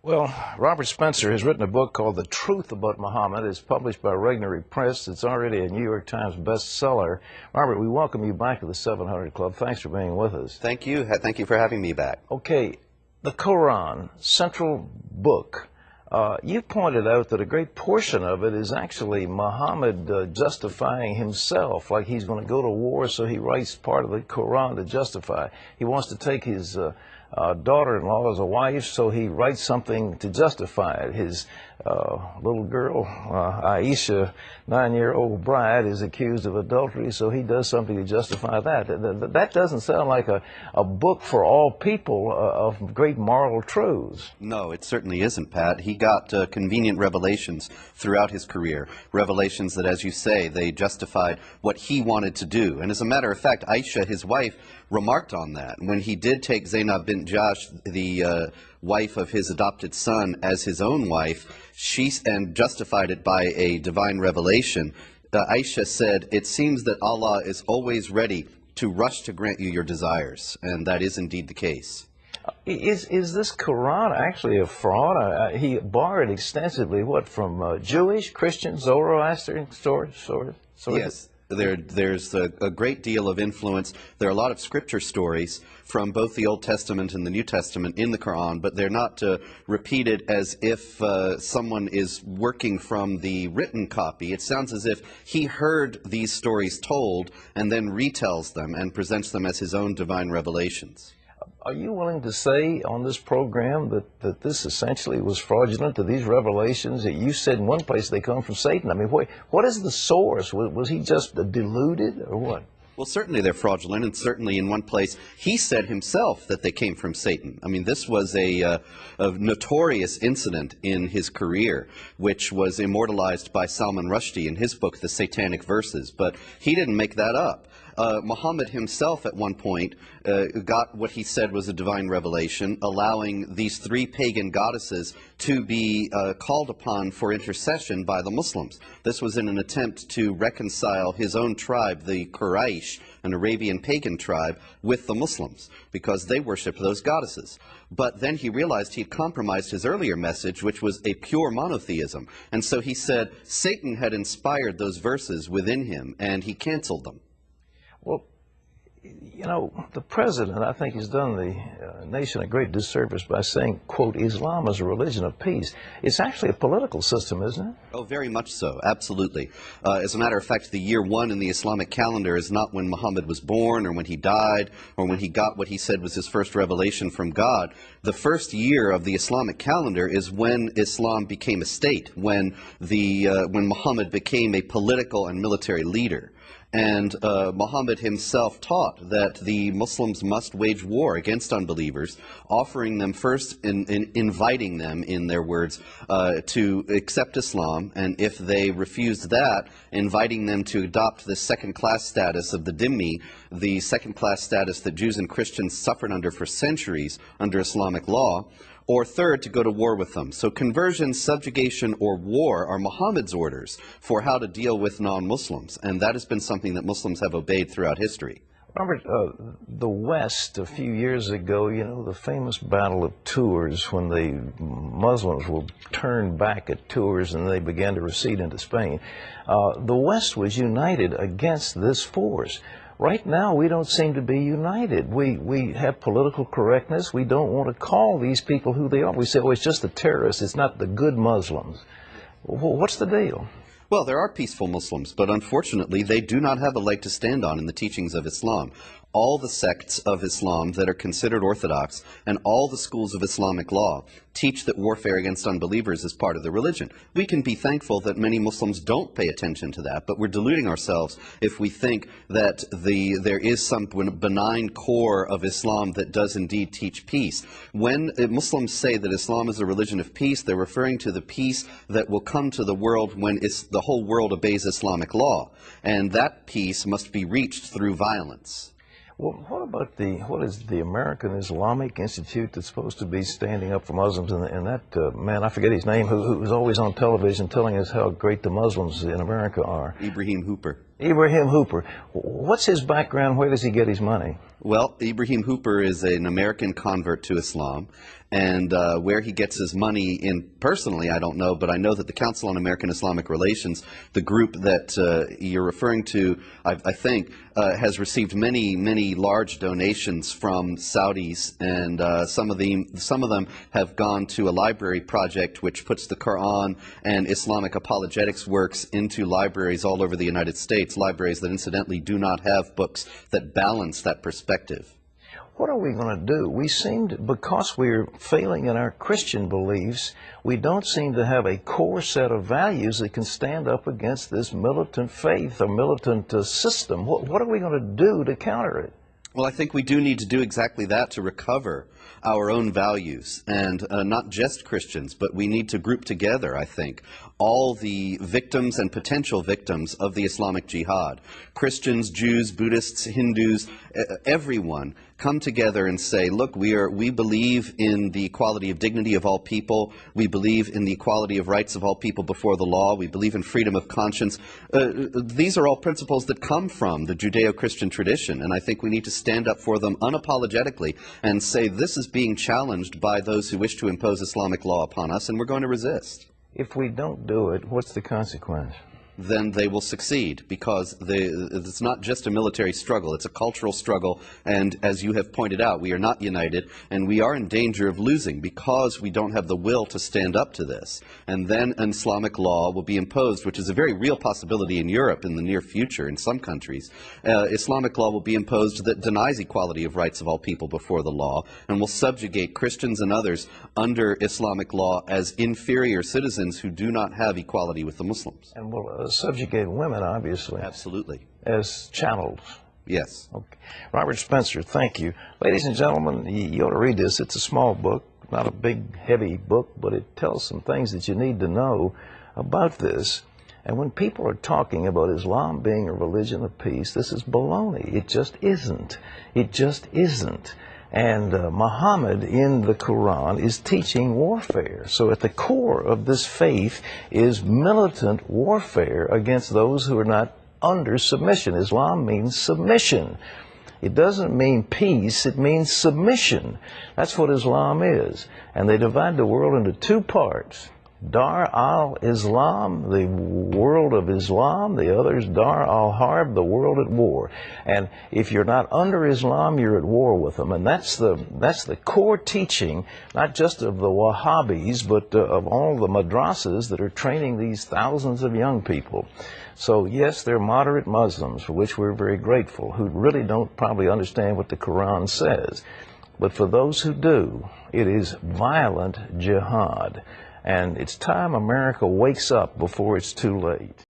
Well, Robert Spencer has written a book called The Truth About Muhammad. It's published by Regnery Press. It's already a New York Times bestseller. Robert, we welcome you back to the 700 Club. Thanks for being with us. Thank you. Thank you for having me back. Okay, the Quran, central book. You pointed out that a great portion of it is actually Muhammad justifying himself, like he's going to go to war, so he writes part of the Quran to justify. He wants to take his daughter-in-law as a wife, so he writes something to justify it. His little girl, Aisha, 9-year-old bride, is accused of adultery, so he does something to justify that. That doesn't sound like a book for all people of great moral truths. No, it certainly isn't, Pat. He got convenient revelations throughout his career, revelations that, as you say, they justified what he wanted to do. And as a matter of fact, Aisha, his wife, remarked on that. When he did take Zainab bint Jahsh, the wife of his adopted son, as his own wife, and justified it by a divine revelation, Aisha said, "It seems that Allah is always ready to rush to grant you your desires," and that is indeed the case. Is this Quran actually a fraud? He borrowed extensively, what, from Jewish, Christian, Zoroastrian sources? Yes. There's a great deal of influence. There are a lot of scripture stories from both the Old Testament and the New Testament in the Quran, but they're not repeated as if someone is working from the written copy. It sounds as if he heard these stories told and then retells them and presents them as his own divine revelations. Are you willing to say on this program that this essentially was fraudulent, that these revelations that you said in one place they come from Satan? I mean, what is the source? Was he just deluded or what? Well, certainly they're fraudulent, and certainly in one place he said himself that they came from Satan. I mean, this was a notorious incident in his career, which was immortalized by Salman Rushdie in his book, The Satanic Verses. But he didn't make that up. Muhammad himself at one point got what he said was a divine revelation, allowing these three pagan goddesses to be called upon for intercession by the Muslims. This was in an attempt to reconcile his own tribe, the Quraysh, an Arabian pagan tribe, with the Muslims, because they worshipped those goddesses. But then he realized he'd compromised his earlier message, which was a pure monotheism. And so he said Satan had inspired those verses within him, and he canceled them. Well, you know, the president, I think, has done the nation a great disservice by saying, quote, Islam is a religion of peace. It's actually a political system, isn't it? Oh, very much so, absolutely. As a matter of fact, the year 1 in the Islamic calendar is not when Muhammad was born or when he died or when he got what he said was his first revelation from God. The first year of the Islamic calendar is when Islam became a state, when Muhammad became a political and military leader. And Muhammad himself taught that the Muslims must wage war against unbelievers, offering them first, inviting them, in their words, to accept Islam, and if they refused that, inviting them to adopt the second-class status of the dhimmi, the second-class status that Jews and Christians suffered under for centuries under Islamic law, or third, to go to war with them. So conversion, subjugation, or war are Muhammad's orders for how to deal with non-Muslims, and that has been something that Muslims have obeyed throughout history. Robert, the West, a few years ago, you know, the famous Battle of Tours, when the Muslims were turned back at Tours and they began to recede into Spain, the West was united against this force. Right now, we don't seem to be united. We have political correctness. We don't want to call these people who they are. We say, oh, it's just the terrorists. It's not the good Muslims. Well, what's the deal? Well, there are peaceful Muslims, but unfortunately, they do not have a leg to stand on in the teachings of Islam. All the sects of Islam that are considered orthodox and all the schools of Islamic law teach that warfare against unbelievers is part of the religion. We can be thankful that many Muslims don't pay attention to that, but we're deluding ourselves if we think that there is some benign core of Islam that does indeed teach peace. When Muslims say that Islam is a religion of peace, they're referring to the peace that will come to the world when the whole world obeys Islamic law, and that peace must be reached through violence. Well, what is the American Islamic Institute that's supposed to be standing up for Muslims, and that man, I forget his name, who's always on television telling us how great the Muslims in America are? Ibrahim Hooper. Ibrahim Hooper. What's his background? Where does he get his money? Well, Ibrahim Hooper is an American convert to Islam, and where he gets his money in personally, I don't know, but I know that the Council on American Islamic Relations, the group that you're referring to, I think, has received many, many large donations from Saudis, and some of them have gone to a library project which puts the Quran and Islamic apologetics works into libraries all over the United States, libraries that incidentally do not have books that balance that perspective. What are we going to do? We seem to, because we're failing in our Christian beliefs, we don't seem to have a core set of values that can stand up against this militant faith or militant system. What are we going to do to counter it? Well, I think we do need to do exactly that, to recover our own values, and not just Christians, but we need to group together, I think, all the victims and potential victims of the Islamic Jihad. Christians, Jews, Buddhists, Hindus, everyone come together and say, look, we believe in the equality of dignity of all people. We believe in the equality of rights of all people before the law. We believe in freedom of conscience. These are all principles that come from the Judeo-Christian tradition, and I think we need to stand up for them unapologetically and say this is being challenged by those who wish to impose Islamic law upon us, and we're going to resist. If we don't do it, what's the consequence? Then they will succeed, because it's not just a military struggle, it's a cultural struggle, and as you have pointed out, we are not united, and we are in danger of losing because we don't have the will to stand up to this. And then an Islamic law will be imposed, which is a very real possibility in Europe in the near future in some countries. Islamic law will be imposed that denies equality of rights of all people before the law, and will subjugate Christians and others under Islamic law as inferior citizens who do not have equality with the Muslims. And will subjugate women, obviously. Absolutely. As chattels. Yes. Okay. Robert Spencer, thank you. Ladies and gentlemen, you ought to read this. It's a small book, not a big, heavy book, but it tells some things that you need to know about this. And when people are talking about Islam being a religion of peace, this is baloney. It just isn't. It just isn't. And Muhammad in the Quran is teaching warfare. So at the core of this faith is militant warfare against those who are not under submission. Islam means submission. It doesn't mean peace, it means submission. That's what Islam is. And they divide the world into two parts. Dar al-Islam, the world of Islam, the other is Dar al-Harb, the world at war. And if you're not under Islam, you're at war with them. And that's the core teaching, not just of the Wahhabis, but of all the madrasas that are training these thousands of young people. So yes, they're moderate Muslims, for which we're very grateful, who really don't probably understand what the Quran says. But for those who do, it is violent jihad. And it's time America wakes up before it's too late.